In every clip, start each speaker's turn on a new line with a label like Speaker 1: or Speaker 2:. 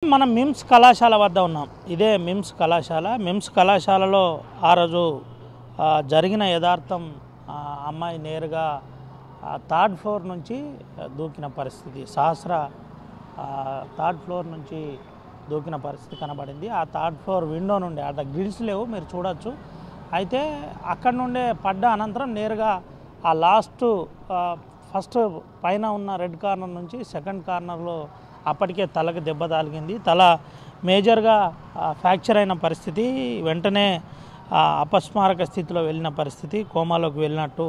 Speaker 1: మనం మిమ్స్ కళాశాల వద్ద ఉన్నాం. ఇదే మిమ్స్ కళాశాల. మిమ్స్ కళాశాలలో ఆ రోజు జరిగిన యథార్థం అమ్మాయి నేరుగా థర్డ్ ఫ్లోర్ నుంచి దూకిన పరిస్థితి, సహస్ర థర్డ్ ఫ్లోర్ నుంచి దూకిన పరిస్థితి కనబడింది. ఆ థర్డ్ ఫ్లోర్ విండో నుండి అక్కడ గ్రిల్స్ లేవు, మీరు చూడొచ్చు. అయితే అక్కడ నుండే పడ్డ అనంతరం నేరుగా ఆ లాస్ట్ ఫస్ట్ పైన ఉన్న రెడ్ కార్నర్ నుంచి సెకండ్ కార్నర్లో అప్పటికే తలకు దెబ్బ తాలిగింది. తల మేజర్గా ఫ్రాక్చర్ అయిన పరిస్థితి, వెంటనే అపస్మారక స్థితిలో వెళ్ళిన పరిస్థితి, కోమాలోకి వెళ్ళినట్టు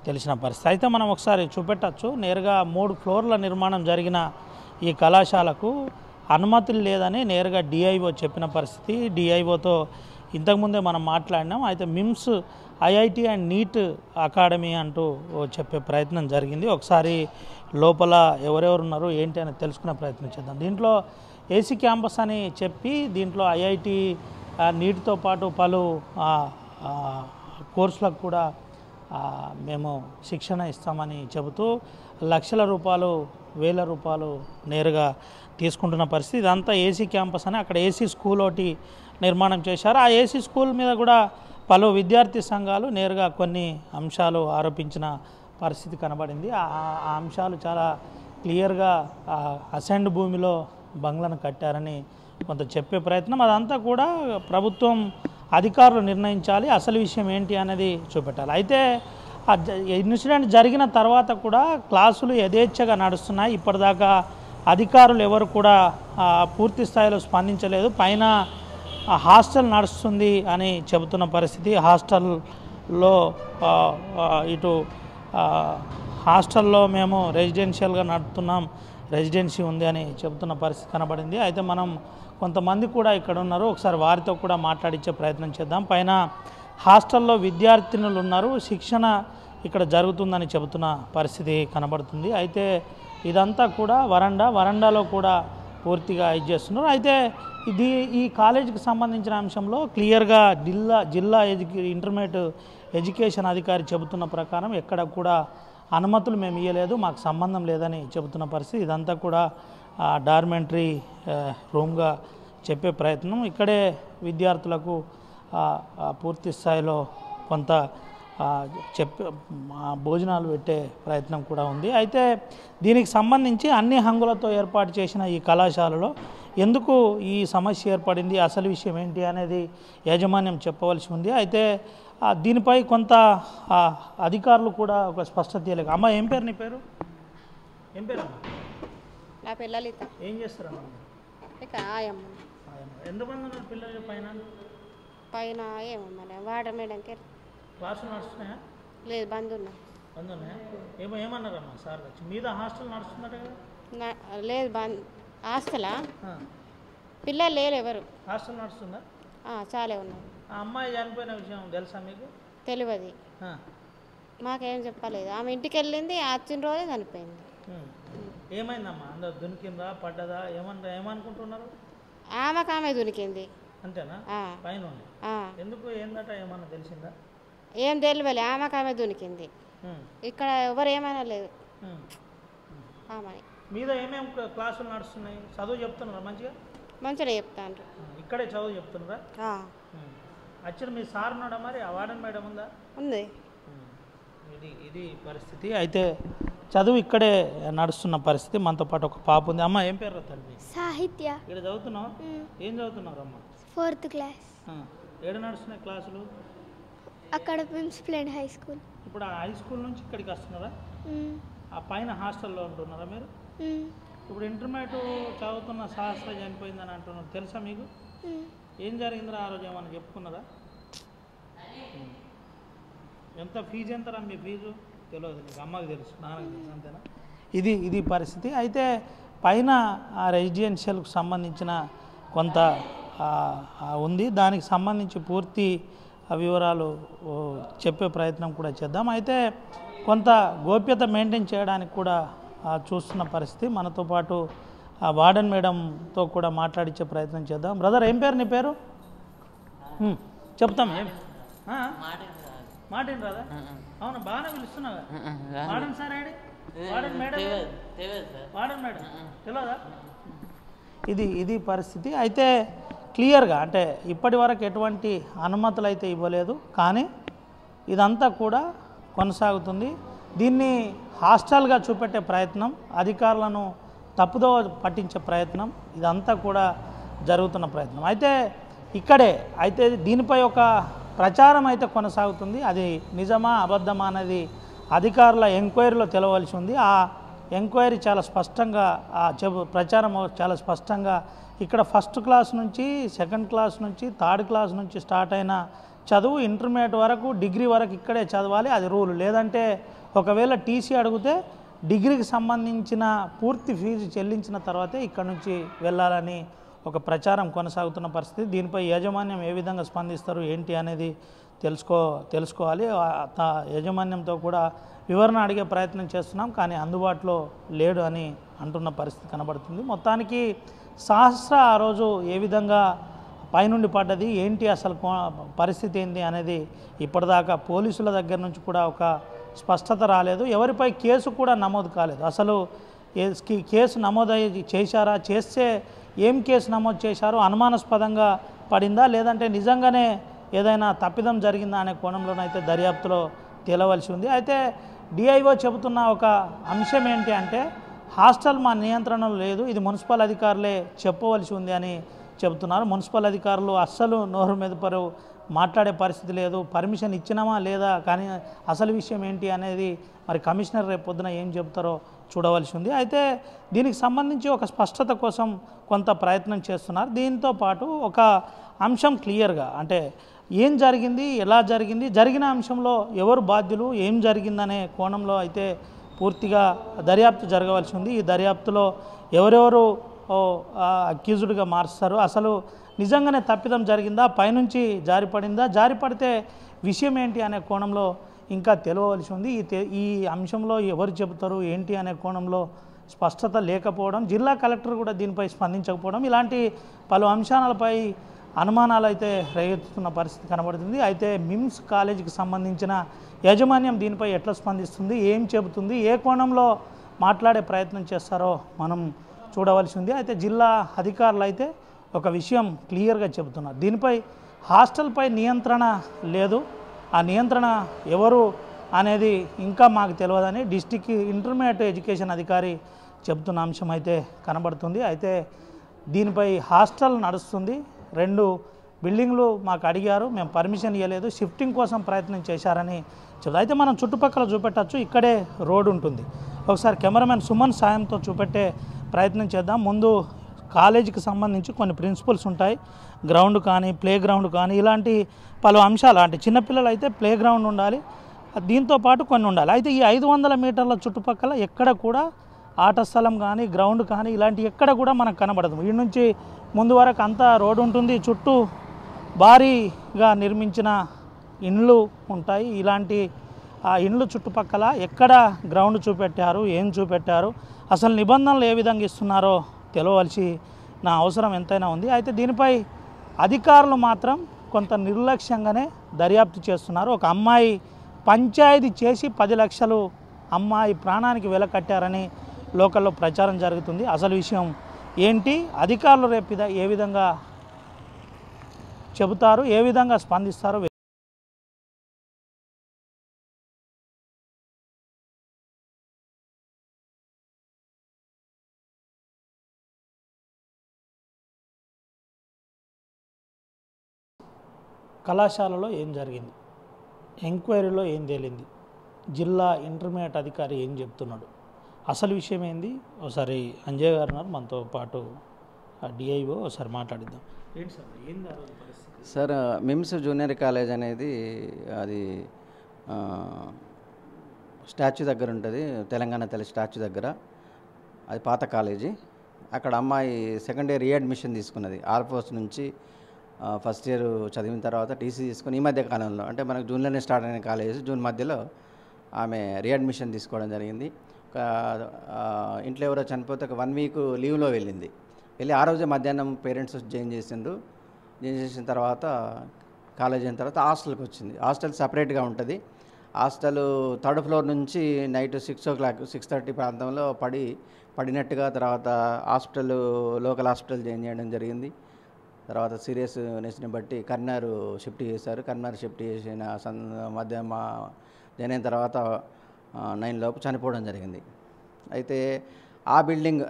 Speaker 1: తెలిసిన పరిస్థితి. అయితే మనం ఒకసారి చూపెట్టచ్చు. నేరుగా 3 ఫ్లోర్ల నిర్మాణం జరిగిన ఈ కళాశాలకు అనుమతులు లేదని నేరుగా డిఐఓ చెప్పిన పరిస్థితి. డిఐఓతో ఇంతకుముందే మనం మాట్లాడినాం. అయితే MIMS IIT and NEET academy అంటూ చెప్పే ప్రయత్నం జరిగింది. ఒకసారి లోపల ఎవరెవరు ఉన్నారు ఏంటి అని తెలుసుకునే ప్రయత్నం చేద్దాం. దీంట్లో ఏసీ క్యాంపస్ అని చెప్పి దీంట్లో ఐఐటి నీట్తో పాటు పలు కోర్సులకు కూడా మేము శిక్షణ ఇస్తామని చెబుతూ లక్షల రూపాయలు, వేల రూపాయలు నేరుగా తీసుకుంటున్న పరిస్థితి. ఇదంతా ఏసీ క్యాంపస్ అని అక్కడ ఏసీ స్కూల్ ఒకటి నిర్మాణం చేశారు. ఆ ఏసీ స్కూల్ మీద కూడా పలు విద్యార్థి సంఘాలు నేరుగా కొన్ని అంశాలు ఆరోపించిన పరిస్థితి కనబడింది. ఆ అంశాలు చాలా క్లియర్గా అసెండ్ భూమిలో బంగ్లాను కట్టారని కొంత చెప్పే ప్రయత్నం. అదంతా కూడా ప్రభుత్వం అధికారులు నిర్ణయించాలి, అసలు విషయం ఏంటి అనేది చూపెట్టాలి. అయితే ఇన్సిడెంట్ జరిగిన తర్వాత కూడా క్లాసులు యథేచ్ఛగా నడుస్తున్నాయి. ఇప్పటిదాకా అధికారులు ఎవరు కూడా పూర్తి స్థాయిలో స్పందించలేదు. పైన హాస్టల్ నడుస్తుంది అని చెబుతున్న పరిస్థితి. హాస్టల్లో ఇటు హాస్టల్లో మేము రెసిడెన్షియల్గా నడుపుతున్నాం, రెసిడెన్సీ ఉంది అని చెబుతున్న పరిస్థితి కనబడింది. అయితే మనం కొంతమంది కూడా ఇక్కడ ఉన్నారు, ఒకసారి వారితో కూడా మాట్లాడించే ప్రయత్నం చేద్దాం. పైన హాస్టల్లో విద్యార్థినులు ఉన్నారు, శిక్షణ ఇక్కడ జరుగుతుందని చెబుతున్న పరిస్థితి కనబడుతుంది. అయితే ఇదంతా కూడా వరండాలో కూడా పూర్తిగా చేస్తున్నారు. అయితే ఈ కాలేజీకి సంబంధించిన అంశంలో క్లియర్గా జిల్లా ఇంటర్మీడియట్ ఎడ్యుకేషన్ అధికారి చెబుతున్న ప్రకారం ఎక్కడ కూడా అనుమతులు మేము ఇవ్వలేదు, మాకు సంబంధం లేదని చెబుతున్న పరిస్థితి. ఇదంతా కూడా డార్మెంటరీ రూమ్గా చెప్పే ప్రయత్నం. ఇక్కడే విద్యార్థులకు పూర్తి స్థాయిలో కొంత భోజనాలు పెట్టే ప్రయత్నం కూడా ఉంది. అయితే దీనికి సంబంధించి అన్ని హంగులతో ఏర్పాటు చేసిన ఈ కళాశాలలో ఎందుకు ఈ సమస్య ఏర్పడింది, అసలు విషయం ఏంటి అనేది యాజమాన్యం చెప్పవలసి ఉంది. అయితే దీనిపై కొంత అధికారులు కూడా ఒక స్పష్టత ఇవ్వలేదు. అమ్మ, ఏం పేరు నీ పేరు? ఏం పేరు అమ్మా?
Speaker 2: నా పేరు లలిత.
Speaker 1: ఏం చేస్తారమ్మా? ఎంతమంది ఉన్నారు పిల్లలు పైన?
Speaker 2: పైన ఏమన్నా వాటర్ మేడంకి
Speaker 1: క్లాసులు నడుస్తున్నాయా?
Speaker 2: లేదు, బంద్ ఉన్నాయి.
Speaker 1: బంద్ ఉన్నాయా? ఏమన్నారమ్మా సార్ వచ్చి? మీద హాస్టల్ నడుస్తుందట కదా?
Speaker 2: లేదు, బంద్. హాస్టలా? పిల్లలు లేరు ఎవరు.
Speaker 1: హాస్టల్ నడుస్తుందా?
Speaker 2: చాలే ఉన్నారు.
Speaker 1: ఆ అమ్మాయి చనిపోయిన విషయం తెలుసా మీకు?
Speaker 2: తెలియదు, మాకేం చెప్పలేదు. ఆమె ఇంటికి వెళ్ళింది, వచ్చిన రోజే చనిపోయింది.
Speaker 1: ఏమైందమ్మా? అందరు దునికిందా, పడ్డదా, ఏమనుకుంటున్నారు?
Speaker 2: ఆమె దునికింది
Speaker 1: అంతేనా? పైన ఎందుకు ఏందట ఏమన్నా తెలిసిందా?
Speaker 2: ఏం తెలియలే, ఆమె దునికింది. ఇక్కడ ఎవరు ఏమైనా లేదు.
Speaker 1: మీద ఏమేమి క్లాసులు నడుస్తున్నాయి? చదువు చెప్తున్నారా? మంచిగా
Speaker 2: చెప్తాను.
Speaker 1: ఇక్కడే చదువు చెప్తున్నారా? యాక్చువల్ మీ సార్ ఉన్నాడా మరి? ఆ వార్డెన్ మేడం ఉందా?
Speaker 2: ఉంది.
Speaker 1: ఇది పరిస్థితి. అయితే చదువు ఇక్కడే నడుస్తున్న పరిస్థితి. మనతో పాటు ఒక పాప ఉంది. అమ్మ, ఏం పేరు తల్లి?
Speaker 3: సాహిత్య.
Speaker 1: ఇక్కడ చదువుతున్నావు? ఏం చదువుతున్నారు అమ్మ?
Speaker 3: 4th class.
Speaker 1: ఏడు నడుస్తున్నాయి క్లాసులు?
Speaker 3: అక్కడ మిమ్స్ ప్లేన్ హై స్కూల్.
Speaker 1: ఇప్పుడు ఆ హై స్కూల్ నుంచి ఇక్కడికి వస్తున్నారా? ఆ పైన హాస్టల్లో ఉంటున్నారా మీరు? ఇప్పుడు ఇంటర్మీడియట్ చదువుతున్న సహస్ర చనిపోయిందని అంటున్నారు, తెలుసా మీకు? ఏం జరిగిందిరా ఆ రోజు, ఏమన్నా చెప్పుకున్నారా? ఎంత ఫీజు ఎంతరా? మీ ఫీజు తెలియదు, మీకు అమ్మకి తెలుసు, నాన్నకి తెలుసు, అంతేనా? ఇది పరిస్థితి. అయితే పైన ఆ రెసిడెన్షియల్కు సంబంధించిన కొంత ఉంది, దానికి సంబంధించి పూర్తి వివరాలు చెప్పే ప్రయత్నం కూడా చేద్దాం. అయితే కొంత గోప్యత మెయింటైన్ చేయడానికి కూడా చూస్తున్న పరిస్థితి. మనతో పాటు వార్డెన్ మేడంతో కూడా మాట్లాడించే ప్రయత్నం చేద్దాం. బ్రదర్, ఏం పేరు నీ పేరు? చెప్తాం. ఏం మాటేం రాదా? అవునా, బాగానే పిలుస్తున్నావా? వార్డెన్ సార్ ఏడి? Warden madam? వార్డెన్ మేడం తెలియదా? ఇది పరిస్థితి. అయితే క్లియర్గా అంటే ఇప్పటి వరకు ఎటువంటి అనుమతులు అయితే ఇవ్వలేదు, కానీ ఇదంతా కూడా కొనసాగుతుంది. దీన్ని హాస్టల్గా చూపెట్టే ప్రయత్నం, అధికారులను తప్పుదో పట్టించే ప్రయత్నం, ఇదంతా కూడా జరుగుతున్న ప్రయత్నం. అయితే దీనిపై ఒక ప్రచారం అయితే కొనసాగుతుంది. అది నిజమా అబద్ధమా అనేది అధికారుల ఎంక్వైరీలో తెలవలసి ఉంది. ఆ ఎంక్వైరీ చాలా స్పష్టంగా ప్రచారం చాలా స్పష్టంగా ఇక్కడ ఫస్ట్ క్లాస్ నుంచి సెకండ్ క్లాస్ నుంచి థర్డ్ క్లాస్ నుంచి స్టార్ట్ అయిన చదువు ఇంటర్మీడియట్ వరకు డిగ్రీ వరకు ఇక్కడే చదవాలి, అది రూల్. లేదంటే ఒకవేళ టీసీ అడిగితే డిగ్రీకి సంబంధించిన పూర్తి ఫీజు చెల్లించిన తర్వాతే ఇక్కడ నుంచి వెళ్ళాలని ఒక ప్రచారం కొనసాగుతున్న పరిస్థితి. దీనిపై యాజమాన్యం ఏ విధంగా స్పందిస్తారు ఏంటి అనేది తెలుసుకోవాలి. యాజమాన్యంతో కూడా వివరణ అడిగే ప్రయత్నం చేస్తున్నాం, కానీ అందుబాటులో లేడు అని అంటున్న పరిస్థితి కనబడుతుంది. మొత్తానికి సహస్ర ఆ రోజు ఏ విధంగా పైనుండి పడ్డది ఏంటి, అసలు పరిస్థితి ఏంటి అనేది ఇప్పటిదాకా పోలీసుల దగ్గర నుంచి కూడా ఒక స్పష్టత రాలేదు. ఎవరిపై కేసు కూడా నమోదు కాలేదు. అసలు కేసు నమోదు చేశారా, చేస్తే ఏం కేసు నమోదు చేశారు, అనుమానాస్పదంగా పడిందా లేదంటే నిజంగానే ఏదైనా తప్పిదం జరిగిందా అనే కోణంలోనైతే దర్యాప్తులో తేలవలసి ఉంది. అయితే డిఐఓ చెబుతున్న ఒక అంశం ఏంటి అంటే హాస్టల్ మా నియంత్రణలో లేదు, ఇది మున్సిపల్ అధికారులే చెప్పవలసి ఉంది అని చెబుతున్నారు. మున్సిపల్ అధికారులు అస్సలు నోరు మెదపరు, మాట్లాడే పరిస్థితి లేదు, పర్మిషన్ ఇచ్చినామా లేదా, కానీ అసలు విషయం ఏంటి అనేది మరి కమిషనర్ రేపు పొద్దున ఏం చెబుతారో చూడవలసి ఉంది. అయితే దీనికి సంబంధించి ఒక స్పష్టత కోసం కొంత ప్రయత్నం చేస్తున్నారు. దీంతో పాటు ఒక అంశం క్లియర్గా అంటే ఏం జరిగింది, ఎలా జరిగింది, జరిగిన అంశంలో ఎవరు బాధ్యులు, ఏం జరిగిందనే కోణంలో అయితే పూర్తిగా దర్యాప్తు జరగవలసి ఉంది. ఈ దర్యాప్తులో ఎవరెవరు అక్యూజ్డ్గా మారుస్తారు, అసలు నిజంగానే తప్పిదం జరిగిందా, పైనుంచి జారిపడిందా, జారిపడితే విషయం ఏంటి అనే కోణంలో ఇంకా తెలియవలసి ఉంది. ఈ అంశంలో ఎవరు చెబుతారు ఏంటి అనే కోణంలో స్పష్టత లేకపోవడం, జిల్లా కలెక్టర్ కూడా దీనిపై స్పందించకపోవడం, ఇలాంటి పలు అంశాలపై అనుమానాలు అయితే రేగెత్తుతున్న పరిస్థితి కనబడుతుంది. అయితే మిమ్స్ కాలేజీకి సంబంధించిన యాజమాన్యం దీనిపై ఎట్లా స్పందిస్తుంది, ఏం చెబుతుంది, ఏ కోణంలో మాట్లాడే ప్రయత్నం చేస్తారో మనం చూడవలసి ఉంది. అయితే జిల్లా అధికారులు అయితే ఒక విషయం క్లియర్గా చెబుతున్నారు, దీనిపై హాస్టల్పై నియంత్రణ లేదు, ఆ నియంత్రణ ఎవరు అనేది ఇంకా మాకు తెలియదని డిస్ట్రిక్ట్ ఇంటర్మీడియట్ ఎడ్యుకేషన్ అధికారి చెబుతున్న అంశం అయితే కనబడుతుంది. అయితే దీనిపై హాస్టల్ నడుస్తుంది, 2 బిల్డింగ్లు మాకు అడిగారు, మేము పర్మిషన్ ఇవ్వలేదు, షిఫ్టింగ్ కోసం ప్రయత్నం చేశారని చెబుతారు. అయితే మనం చుట్టుపక్కల చూపెట్టచ్చు, ఇక్కడే రోడ్ ఉంటుంది. ఒకసారి కెమెరామెన్ సుమన్ సాయంతో చూపెట్టే ప్రయత్నం చేద్దాం. ముందు కాలేజీకి సంబంధించి కొన్ని ప్రిన్సిపల్స్ ఉంటాయి, గ్రౌండ్ కానీ ప్లే గ్రౌండ్ కానీ ఇలాంటి పలు అంశాలు, అంటే చిన్నపిల్లలు అయితే ప్లే గ్రౌండ్ ఉండాలి, దీంతో పాటు కొన్ని ఉండాలి. అయితే ఈ 500 మీటర్ల చుట్టుపక్కల ఎక్కడ కూడా ఆట స్థలం కానీ గ్రౌండ్ కానీ ఇలాంటి ఎక్కడ కూడా మనకు కనబడదు. ఈ నుంచి ముందు వరకు అంతా రోడ్డు ఉంటుంది, చుట్టూ భారీగా నిర్మించిన ఇండ్లు ఉంటాయి. ఇలాంటి ఆ ఇండ్లు చుట్టుపక్కల ఎక్కడ గ్రౌండ్ చూపెట్టారు, ఏం చూపెట్టారు, అసలు నిబంధనలు ఏ విధంగా ఇస్తున్నారో తెలియవలసిన అవసరం ఎంతైనా ఉంది. అయితే దీనిపై అధికారులు మాత్రం కొంత నిర్లక్ష్యంగానే దర్యాప్తు చేస్తున్నారు. ఒక అమ్మాయి పంచాయతీ చేసి 10 లక్షలు అమ్మాయి ప్రాణానికి వెలకట్టారని లోకల్లో ప్రచారం జరుగుతుంది. అసలు విషయం ఏంటి, అధికారులు రేపు ఏ విధంగా చెబుతారు, ఏ విధంగా స్పందిస్తారు. కళాశాలలో ఏం జరిగింది, ఎంక్వైరీలో ఏం తేలింది, జిల్లా ఇంటర్మీడియట్ అధికారి ఏం చెప్తున్నాడు, అసలు విషయం ఏంది, ఒకసారి అంజయ్ గారు ఉన్నారు మనతో పాటు, డిఐఓ, ఒకసారి మాట్లాడిద్దాం. ఏంటి సార్ ఏంది ఆ రోజు పరిస్థితి?
Speaker 4: సార్ మిమ్స్ జూనియర్ కాలేజ్ అనేది అది స్టాచ్యూ దగ్గర ఉంటుంది, తెలంగాణ తల్లి స్టాచ్యూ దగ్గర, అది పాత కాలేజీ. అక్కడ అమ్మాయి సెకండ్ ఇయర్ రీఅడ్మిషన్ తీసుకున్నది. ఆర్ఫోర్స్ నుంచి ఫస్ట్ ఇయర్ చదివిన తర్వాత టీసీ తీసుకుని ఈ మధ్య కాలంలో, అంటే మనకు జూన్లోనే స్టార్ట్ అయిన కాలేజ్, జూన్ మధ్యలో ఆమె రీఅడ్మిషన్ తీసుకోవడం జరిగింది. ఇంట్లో ఎవరో చనిపోతే ఒక 1 వీక్ లీవ్లో వెళ్ళి ఆ రోజే మధ్యాహ్నం పేరెంట్స్ జాయిన్ చేసిండ్రు. జాయిన్ చేసిన తర్వాత కాలేజ్ అయిన తర్వాత హాస్టల్కి వచ్చింది. హాస్టల్ సపరేట్గా ఉంటుంది. హాస్టల్ 3rd ఫ్లోర్ నుంచి నైట్ 6:30 ప్రాంతంలో పడినట్టుగా, తర్వాత లోకల్ హాస్పిటల్ జాయిన్ చేయడం జరిగింది. తర్వాత సీరియస్నెస్ని బట్టి కరీంనగర్ షిఫ్ట్ చేశారు. కరీంనగర్ షిఫ్ట్ చేసిన జాయిన్ అయిన తర్వాత 9 లోపు చనిపోవడం జరిగింది. అయితే ఆ బిల్డింగ్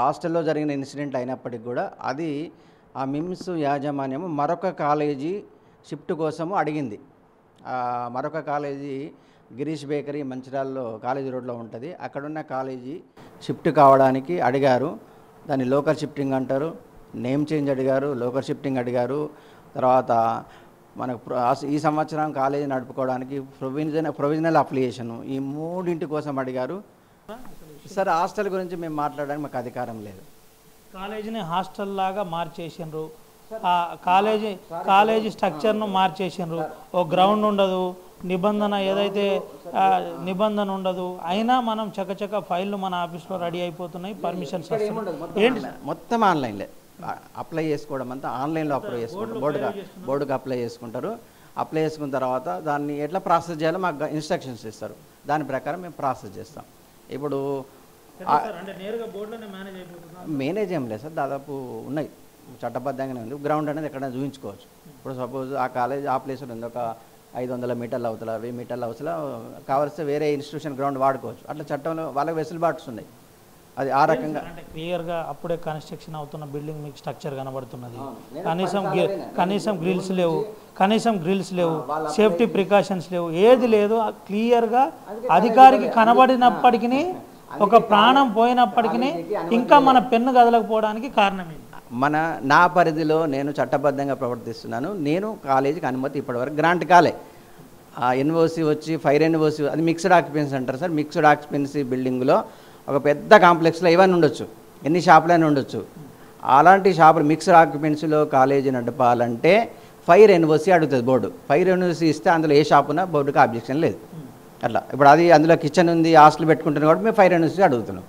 Speaker 4: హాస్టల్లో జరిగిన ఇన్సిడెంట్ అయినప్పటికీ కూడా అది ఆ మిమ్స్ యాజమాన్యం మరొక కాలేజీ షిఫ్ట్ కోసము అడిగింది. మరొక కాలేజీ గిరీష్ బేకరీ మంచిర్యాలలో కాలేజీ రోడ్లో ఉంటుంది. అక్కడున్న కాలేజీ షిఫ్ట్ కావడానికి అడిగారు. దాన్ని లోకల్ షిఫ్టింగ్ అంటారు. నేమ్ చేంజ్ అడిగారు, లోకల్ షిఫ్టింగ్ అడిగారు. తర్వాత మనకు ఈ సంవత్సరం కాలేజీ నడుపుకోవడానికి ప్రొవిజనల్ అప్లికేషను, ఈ 3 కోసం అడిగారు. సార్ హాస్టల్ గురించి మేము మాట్లాడడానికి మాకు అధికారం లేదు.
Speaker 1: కాలేజీని హాస్టల్ లాగా మార్చేసిండ్రు. కాలేజీ స్ట్రక్చర్ను మార్చేసిండ్రు. ఓ గ్రౌండ్ ఉండదు, ఏదైతే నిబంధన ఉండదు. అయినా మనం చకచక ఫైళ్ళు మన ఆఫీస్లో రెడీ అయిపోతున్నాయి. పర్మిషన్స్ ఏంటి
Speaker 4: మొత్తం ఆన్లైన్లే అప్లై చేసుకోవడం అంతా ఆన్లైన్లో అప్లై చేసుకుంటారు. బోర్డుకి అప్లై చేసుకుంటారు. అప్లై చేసుకున్న తర్వాత దాన్ని ఎట్లా ప్రాసెస్ చేయాలో మాకు ఇన్స్ట్రక్షన్స్ ఇస్తారు. దాని ప్రకారం మేము ప్రాసెస్ చేస్తాం. ఇప్పుడు మేనేజ్ ఏం లేదు సార్, దాదాపు ఉన్నాయి, చట్టబద్ధంగానే ఉంది. గ్రౌండ్ అనేది ఎక్కడైనా చూపించుకోవచ్చు. ఇప్పుడు సపోజ్ ఆ కాలేజ్ ఆ ప్లేస్లో ఉంది, ఒక 500 మీటర్ల అవతల 1000 మీటర్ల అవతల కావాల్సిన వేరే ఇన్స్టిట్యూషన్ గ్రౌండ్ వాడుకోవచ్చు. అట్లా చట్టంలో వాళ్ళకి వెసులుబాటుస్ ఉన్నాయి. అది ఆ రకంగా
Speaker 1: క్లియర్గా అప్పుడే కన్స్ట్రక్షన్ అవుతున్న బిల్డింగ్ మీకు స్ట్రక్చర్ కనబడుతున్నది. కనీసం గ్రిల్స్ లేవు, సేఫ్టీ ప్రికాషన్స్ లేవు, ఏది లేదు. క్లియర్గా అధికారికి కనబడినప్పటికీ, ఒక ప్రాణం పోయినప్పటికీ ఇంకా మన పెన్ను కదలకపోవడానికి కారణం ఏంటి?
Speaker 4: నా పరిధిలో నేను చట్టబద్ధంగా ప్రవర్తిస్తున్నాను. నేను కాలేజీకి అనుమతి ఇప్పటివరకు గ్రాంట్ కాలే. ఎన్ఓసి వచ్చి ఫైర్ ఎన్ఓసి, అది మిక్స్డ్ ఆక్యుపెన్సీ అంటారు సార్. మిక్స్డ్ ఆక్యుపెన్సీ బిల్డింగ్లో ఒక పెద్ద కాంప్లెక్స్లో ఇవన్నీ ఉండొచ్చు, ఎన్ని షాపులైనా ఉండొచ్చు. అలాంటి షాపులు మిక్స్డ్ ఆక్యుపెన్సీలో కాలేజీ నడపాలంటే ఫైర్ ఎన్ఓసి అడుగుతుంది బోర్డు. ఫైర్ ఎన్ఓసి ఇస్తే అందులో ఏ షాపునా బోర్డుకి ఆబ్జెక్షన్ లేదు. అట్లా ఇప్పుడు అది అందులో కిచెన్ ఉంది, హాస్టల్ పెట్టుకుంటున్నాం కాబట్టి మేము ఫైర్ ఎన్ఓసి అడుగుతున్నాం.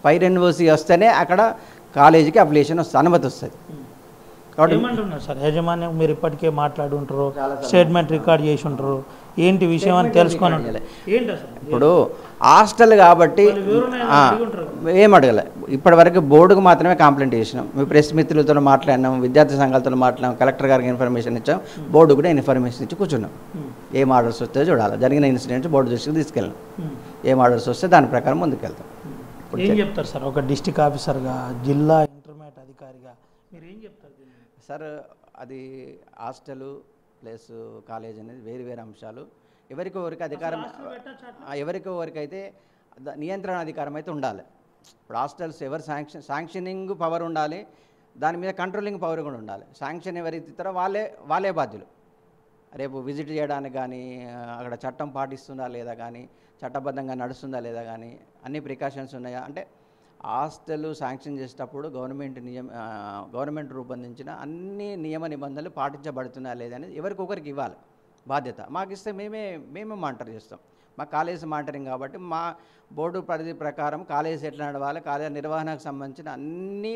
Speaker 4: ఫైర్ ఎన్ఓసి వస్తేనే అక్కడ కాలేజీకి అప్లికేషన్ వస్తుంది, అనుమతి వస్తుంది.
Speaker 1: ఏమంటున్నారు సార్ యాజమాన్యం? మీరు ఇప్పటికే మాట్లాడి ఉంటారు, స్టేట్మెంట్ రికార్డ్ చేసి ఉంటారు, ఏంటి విషయం అని తెలుసుకొని ఏంటి అసలు?
Speaker 4: ఇప్పుడు హాస్టల్ కాబట్టి ఏం అడగలే. ఇప్పటి వరకు బోర్డుకు మాత్రమే కంప్లైంట్ చేసినాం. మీ ప్రెస్ మిత్రులతో మాట్లాడినాం, విద్యార్థి సంఘాలతో మాట్లాడినాం, కలెక్టర్ గారికి ఇన్ఫర్మేషన్ ఇచ్చాం, బోర్డు కూడా ఇన్ఫర్మేషన్ ఇచ్చి కూర్చున్నాం. ఏం ఆర్డర్స్ వస్తే చూడాలి. జరిగిన ఇన్సిడెంట్స్ బోర్డు దృష్టికి తీసుకెళ్ళాం. ఏం ఆర్డర్స్ వస్తే దాని ప్రకారం ముందుకెళ్తాం.
Speaker 1: ఏం చెప్తారు సార్ ఒక డిస్ట్రిక్ట్ ఆఫీసర్గా, జిల్లా ఇంటర్మీడియట్ అధికారిగా మీరు ఏం చెప్తారు
Speaker 4: సార్? అది హాస్టల్ ప్లస్ కాలేజ్ అనేది వేరు అంశాలు. ఎవరికొవరికి అధికారం, ఎవరికొవరికైతే నియంత్రణ అధికారం అయితే ఉండాలి. ఇప్పుడు హాస్టల్స్ ఎవరు శాంక్షనింగ్ పవర్ ఉండాలి, దాని మీద కంట్రోలింగ్ పవర్ కూడా ఉండాలి. శాంక్షన్ ఎవరైతే ఇస్తారో వాళ్ళే బాధ్యులు. రేపు విజిట్ చేయడానికి కానీ, అక్కడ చట్టం పాటిస్తుందా లేదా కానీ, చట్టబద్ధంగా నడుస్తుందా లేదా కానీ, అన్ని ప్రికాషన్స్ ఉన్నాయా అంటే, హాస్టల్ శాంక్షన్ చేసేటప్పుడు గవర్నమెంట్ రూపొందించిన అన్ని నియమ నిబంధనలు పాటించబడుతున్నాయా లేదనేది ఎవరికొకరికి ఇవ్వాలి బాధ్యత. మాకు ఇస్తే మేమే మానిటర్ చేస్తాం. మా కాలేజ్ మానిటరింగ్ కాబట్టి మా బోర్డు పరిధి ప్రకారం కాలేజ్ ఎట్లా నడవాలి, కాలేజ్ నిర్వహణకు సంబంధించిన అన్ని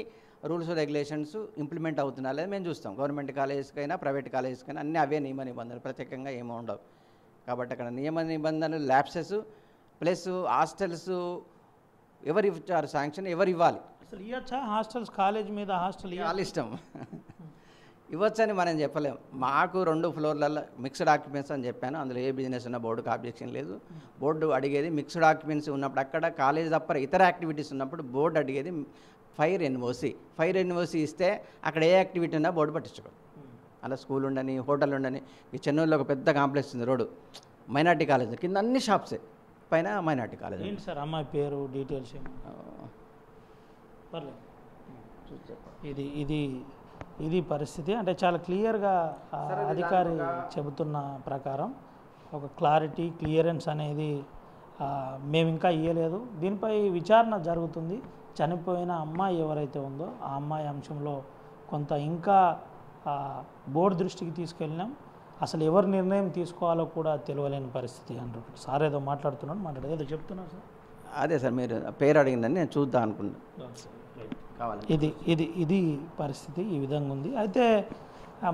Speaker 4: రూల్స్ రెగ్యులేషన్స్ ఇంప్లిమెంట్ అవుతున్నా లేదా మేము చూస్తాం. గవర్నమెంట్ కాలేజ్కైనా ప్రైవేట్ కాలేజ్కైనా అన్నీ అవే నియమ నిబంధనలు, ప్రత్యేకంగా ఏమీ ఉండవు. కాబట్టి అక్కడ నియమ నిబంధనలు ల్యాప్సెస్ ప్లస్ హాస్టల్స్ ఎవరు ఇచ్చారు శాంక్షన్, ఎవరు ఇవ్వాలి.
Speaker 1: అసలు ఇవ్వచ్చా హాస్టల్స్? కాలేజ్ మీద హాస్టల్
Speaker 4: వాళ్ళ ఇష్టం, ఇవ్వచ్చని మనం చెప్పలేం. మాకు 2 ఫ్లోర్లలో మిక్స్డ్ ఆక్యుపెన్సీ అని చెప్పాను. అందులో ఏ బిజినెస్ ఉన్న బోర్డుకి ఆబ్జెక్షన్ లేదు. బోర్డు అడిగేది మిక్స్డ్ ఆక్యుపెన్సీ ఉన్నప్పుడు, అక్కడ కాలేజ్ తప్ప ఇతర యాక్టివిటీస్ ఉన్నప్పుడు బోర్డు అడిగేది ఫైర్ ఎన్ఓసి ఇస్తే అక్కడ ఏ యాక్టివిటీ ఉన్నా బోర్డు పట్టించుకోదు. అలా స్కూల్ ఉండని, హోటల్ ఉండని. ఈ చెన్నూరులో ఒక పెద్ద కాంప్లెక్స్ ఉంది, రోడ్డు మైనార్టీ కాలేజ్ కింద అన్ని షాప్సే, పైన మైనార్టీ కాలేజ్.
Speaker 1: ఏంటి సార్ అమ్మాయి పేరు డీటెయిల్స్? ఇది పరిస్థితి. అంటే చాలా క్లియర్గా అధికారి చెబుతున్న ప్రకారం ఒక క్లియరెన్స్ అనేది మేము ఇంకా ఇవ్వలేదు. దీనిపై విచారణ జరుగుతుంది. చనిపోయిన అమ్మాయి ఎవరైతే ఉందో ఆ అమ్మాయి అంశంలో కొంత ఇంకా బోర్డు దృష్టికి తీసుకెళ్ళినాం. అసలు ఎవరు నిర్ణయం తీసుకోవాలో కూడా తెలియలేని పరిస్థితి అంటారు. సార్ ఏదో మాట్లాడుతున్నాడు, ఏదో చెప్తున్నారు సార్.
Speaker 4: అదే సార్ మీరు పేరు అడిగిందని నేను చూద్దాం అనుకున్నాను.
Speaker 1: ఇది పరిస్థితి ఈ విధంగా ఉంది. అయితే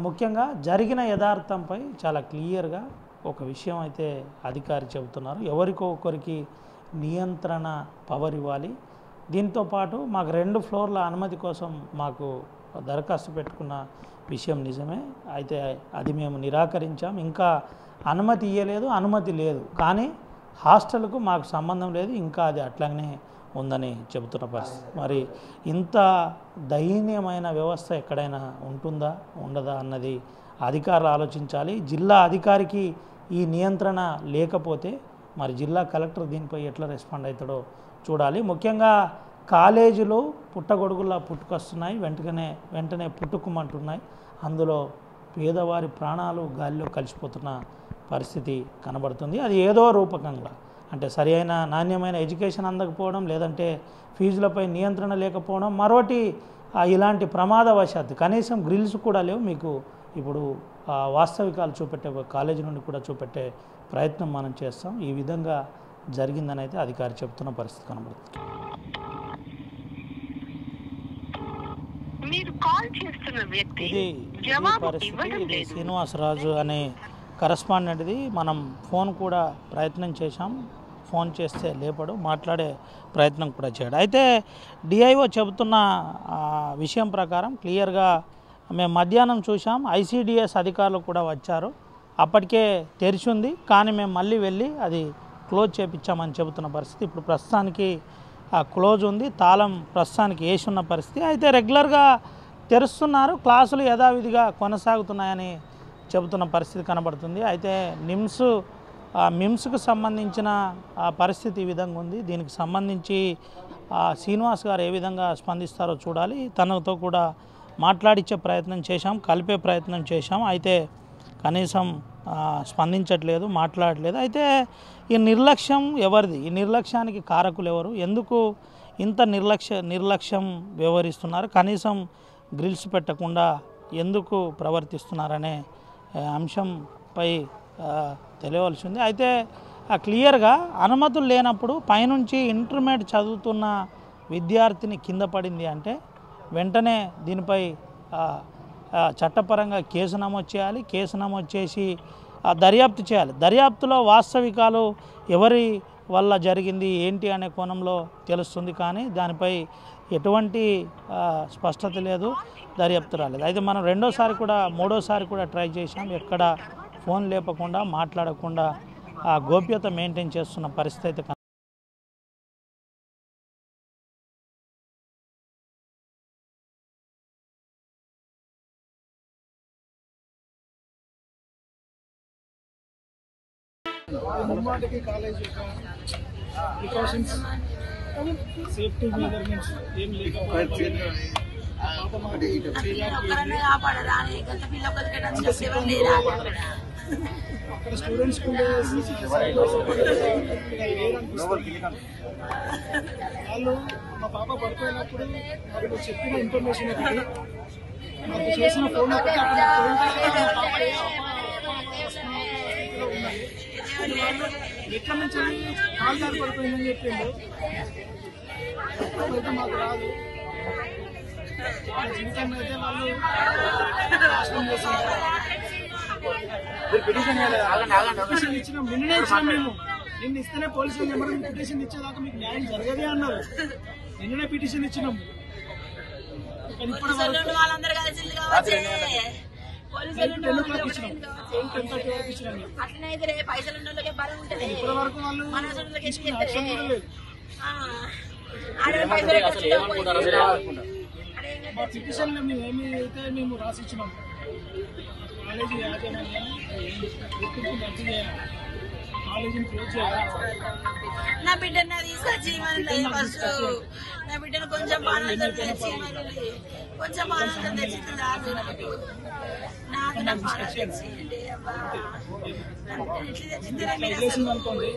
Speaker 1: ముఖ్యంగా జరిగిన యథార్థంపై చాలా క్లియర్గా ఒక విషయం అయితే అధికారి చెబుతున్నారు. ఎవరికో ఒకరికి నియంత్రణ పవర్ ఇవ్వాలి. దీంతోపాటు మాకు 2 ఫ్లోర్ల అనుమతి కోసం మాకు దరఖాస్తు పెట్టుకున్న విషయం నిజమే. అయితే అది మేము నిరాకరించాం. ఇంకా అనుమతి ఇవ్వలేదు, అనుమతి లేదు. కానీ హాస్టల్కు మాకు సంబంధం లేదు, ఇంకా అది అట్లాగనే ఉందని చెబుతున్న పరిస్థితి. మరి ఇంత దయనీయమైన వ్యవస్థ ఎక్కడైనా ఉంటుందా ఉండదా అన్నది అధికారులు ఆలోచించాలి. జిల్లా అధికారికి ఈ నియంత్రణ లేకపోతే మరి జిల్లా కలెక్టర్ దీనిపై ఎట్లా రెస్పాండ్ అవుతాడో చూడాలి. ముఖ్యంగా కాలేజీలు పుట్టగొడుగులా పుట్టుకొస్తున్నాయి, వెంటనే పుట్టుకుమంటున్నాయి. అందులో పేదవారి ప్రాణాలు గాలిలో కలిసిపోతున్న పరిస్థితి కనబడుతుంది. అది ఏదో రూపకంగా అంటే సరి అయిన నాణ్యమైన ఎడ్యుకేషన్ అందకపోవడం, లేదంటే ఫీజులపై నియంత్రణ లేకపోవడం, మరోటి ఇలాంటి ప్రమాదవశాత్తు కనీసం గ్రిల్స్ కూడా లేవు. మీకు ఇప్పుడు వాస్తవికాలు చూపెట్టే కాలేజీ నుండి కూడా చూపెట్టే ప్రయత్నం మనం చేస్తాం. ఈ విధంగా జరిగిందని అయితే అధికారి చెప్తున్న పరిస్థితి కనబడుతుంది. ఇది పరిస్థితి. ఇది శ్రీనివాసరాజు అనే కరస్పాండెంట్ది. మనం ఫోన్ కూడా ప్రయత్నం చేశాం, ఫోన్ చేస్తే లేపడు, మాట్లాడే ప్రయత్నం కూడా చేయడు. అయితే డిఐఓ చెబుతున్న విషయం ప్రకారం క్లియర్గా మేము మధ్యాహ్నం చూసాం, ఐసిడిఎస్ అధికారులు కూడా వచ్చారు, అప్పటికే తెరిచి ఉంది, కానీ మేము మళ్ళీ వెళ్ళి అది క్లోజ్ చేయించామని చెబుతున్న పరిస్థితి. ఇప్పుడు ప్రస్తుతానికి క్లోజ్ ఉంది, తాళం ప్రస్తుతానికి వేసి ఉన్న పరిస్థితి. అయితే రెగ్యులర్గా తెరుస్తున్నారు, క్లాసులు యథావిధిగా కొనసాగుతున్నాయని చెబుతున్న పరిస్థితి కనబడుతుంది. అయితే మిమ్స్కు సంబంధించిన పరిస్థితి ఈ విధంగా ఉంది. దీనికి సంబంధించి శ్రీనివాస్ గారు ఏ విధంగా స్పందిస్తారో చూడాలి. తనతో కూడా మాట్లాడించే ప్రయత్నం చేశాం, కలిపే ప్రయత్నం చేశాం. అయితే కనీసం స్పందించట్లేదు, మాట్లాడలేదు. అయితే ఈ నిర్లక్ష్యం ఎవరిది? ఈ నిర్లక్ష్యానికి కారకులు ఎవరు? ఎందుకు ఇంత నిర్లక్ష్యం వ్యవహరిస్తున్నారు? కనీసం గ్రిల్స్ పెట్టకుండా ఎందుకు ప్రవర్తిస్తున్నారనే అంశంపై తెలియవలసి ఉంది. అయితే క్లియర్గా అనుమతులు లేనప్పుడు పైనుంచి ఇంటర్మీడియట్ చదువుతున్న విద్యార్థిని కింద పడింది అంటే వెంటనే దీనిపై చట్టపరంగా కేసు నమోదు చేయాలి. కేసు నమోదు చేసి దర్యాప్తు చేయాలి. దర్యాప్తులో వాస్తవికాలు ఎవరి వల్ల జరిగింది ఏంటి అనే కోణంలో తెలుస్తుంది. కానీ దానిపై ఎటువంటి స్పష్టత లేదు, దర్యాప్తు రాలేదు. అయితే మనం మూడోసారి కూడా ట్రై చేశాం. ఎక్కడ ఫోన్ లేపకుండా, మాట్లాడకుండా గోప్యత మెయింటైన్ చేస్తున్న పరిస్థితి అయితే
Speaker 5: ముమ్మాటికి కాలేజ్ యొక్క ప్రికాషన్స్, సేఫ్టీ మెజర్మెంట్స్ ఏం లేకపోవడం అక్కడ స్టూడెంట్స్ వాళ్ళు మా పాప పడిపోయినప్పుడు నాకు చెప్పిన ఇన్ఫర్మేషన్ ఒకటి, నాకు చేసిన ఫోన్ ఒకటి, ఎట్ల నుంచి కాల్ జారి పడిపోయిందని చెప్పిండు. అయితే మాకు రాదు, జీవితాన్ని అయితే వాళ్ళు నాశనం చేస్తున్నారు. పిటిషన్ ఇచ్చినాం, నిన్నే ఇచ్చినాం మేము. నిన్న ఇస్తేనే పోలీసులు నెంబర్ పిటిషన్ ఇచ్చేదాకా మీకు న్యాయం జరగదే అన్నారు. నిన్ననే పిటిషన్ ఇచ్చినాం. ఇప్పటి వరకు 10 o'clock ఇచ్చినాం, 10:30 వరకు ఇచ్చినాం. ఇప్పటి వరకు వాళ్ళు యాక్షన్ కూడా లేదు. మా పిటిషన్ ఏమైతే మేము రాసిచ్చినాం, కాలేజీ యాజమాన్యం గుర్తింపు రద్దు చేయాలి, కాలేజీని క్లోజ్ చేయాలి.
Speaker 6: నా బిడ్డను తీసుకొచ్చి నా బిడ్డను కొంచెం ఆనందం తెచ్చి కొంచెం ఆనందం తెచ్చింది నాకు నా పాలన తెచ్చింది.
Speaker 5: అనుకోండి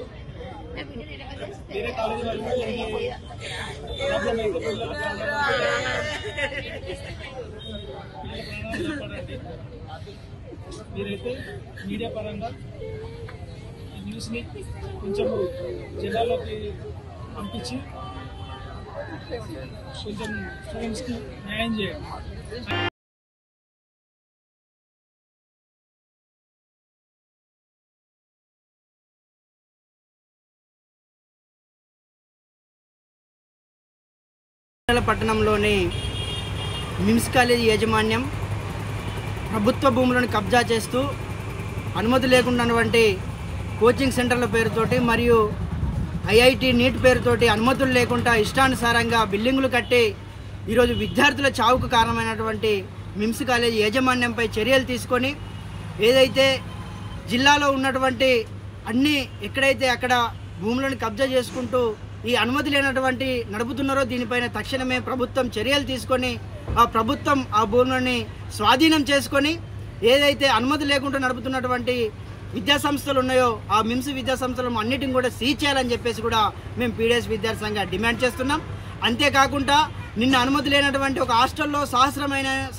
Speaker 5: వేరే కాలేజీ వాళ్ళు ప్రాబ్లం అయితే మీరైతే మీడియా పరంగా న్యూస్ని కొంచెం జనాల్లోకి పంపించి కొంచెం స్టూడెంట్స్కి న్యాయం చేయాలి.
Speaker 7: పట్టణంలోని మిమ్స్ కాలేజీ యాజమాన్యం ప్రభుత్వ భూములను కబ్జా చేస్తూ అనుమతి లేకున్నటువంటి కోచింగ్ సెంటర్ల పేరుతోటి మరియు ఐఐటి నీట్ పేరుతోటి అనుమతులు లేకుండా ఇష్టానుసారంగా బిల్డింగులు కట్టి ఈరోజు విద్యార్థుల చావుకు కారణమైనటువంటి మిమ్స్ కాలేజీ యాజమాన్యంపై చర్యలు తీసుకొని ఏదైతే జిల్లాలో ఉన్నటువంటి అన్ని ఎక్కడైతే అక్కడ భూములను కబ్జా చేసుకుంటూ ఈ అనుమతి లేనటువంటి నడుపుతున్నారో దీనిపైన తక్షణమే ప్రభుత్వం చర్యలు తీసుకొని ఆ భూములని స్వాధీనం చేసుకొని ఏదైతే అనుమతి లేకుండా నడుపుతున్నటువంటి విద్యాసంస్థలు ఉన్నాయో ఆ మిమ్స్ విద్యాసంస్థలను అన్నిటిని కూడా సీజ్ చేయాలని చెప్పేసి కూడా మేము పీడిఎస్ విద్యార్థి సంఘం డిమాండ్ చేస్తున్నాం. అంతేకాకుండా నిన్న అనుమతి లేనటువంటి ఒక హాస్టల్లో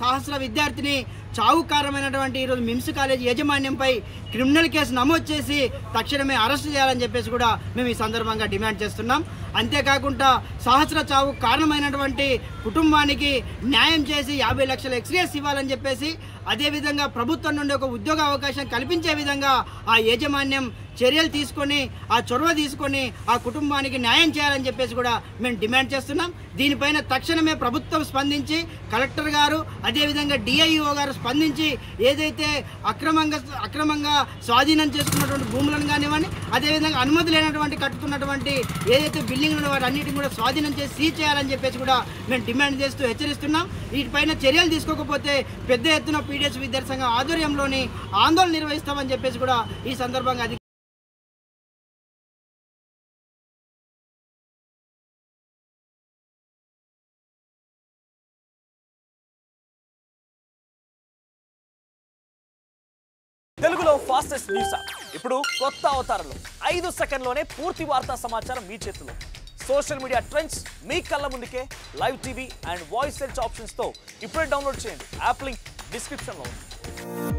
Speaker 7: సహస్ర విద్యార్థిని చావు కారణమైనటువంటి ఈరోజు మిమ్స్ కాలేజీ యాజమాన్యంపై క్రిమినల్ కేసు నమోదు చేసి తక్షణమే అరెస్ట్ చేయాలని చెప్పేసి కూడా మేము ఈ సందర్భంగా డిమాండ్ చేస్తున్నాం. అంతేకాకుండా సహస్ర చావు కారణమైనటువంటి కుటుంబానికి న్యాయం చేసి 50 లక్షల ఎక్స్గ్రేస్ ఇవ్వాలని చెప్పేసి అదేవిధంగా ప్రభుత్వం నుండి ఒక ఉద్యోగ అవకాశం కల్పించే విధంగా ఆ యాజమాన్యం చర్యలు తీసుకొని ఆ చొరవ తీసుకొని ఆ కుటుంబానికి న్యాయం చేయాలని చెప్పేసి కూడా మేము డిమాండ్ చేస్తున్నాం. దీనిపైన తక్షణమే ప్రభుత్వం స్పందించి కలెక్టర్ గారు అదేవిధంగా డిఐఓ గారు స్పందించి ఏదైతే అక్రమంగా స్వాధీనం చేసుకున్నటువంటి భూములను కానివ్వండి అదేవిధంగా అనుమతి లేనటువంటి కట్టుతున్నటువంటి ఏదైతే బిల్డింగ్లు వాటి అన్నిటిని కూడా స్వాధీనం చేసి సీజ్ చేయాలని చెప్పేసి కూడా మేము డిమాండ్ చేస్తూ హెచ్చరిస్తున్నాం. వీటిపైన చర్యలు తీసుకోకపోతే పెద్ద ఎత్తున పీడిఎస్ విద్యార్థి సంఘం ఆధ్వర్యంలోని ఆందోళన నిర్వహిస్తామని చెప్పేసి కూడా ఈ సందర్భంగా
Speaker 8: తెలుగులో ఫాస్టెస్ట్ న్యూస్ యాప్ ఇప్పుడు కొత్త అవతారంలో 5 సెకండ్లోనే పూర్తి వార్తా సమాచారం మీ చేతిలో. సోషల్ మీడియా ట్రెండ్స్ మీ కళ్ళ ముందుకే live TV and voice search ఆప్షన్స్తో ఇప్పుడే డౌన్లోడ్ చేయండి. యాప్ లింక్ డిస్క్రిప్షన్లో ఉంది.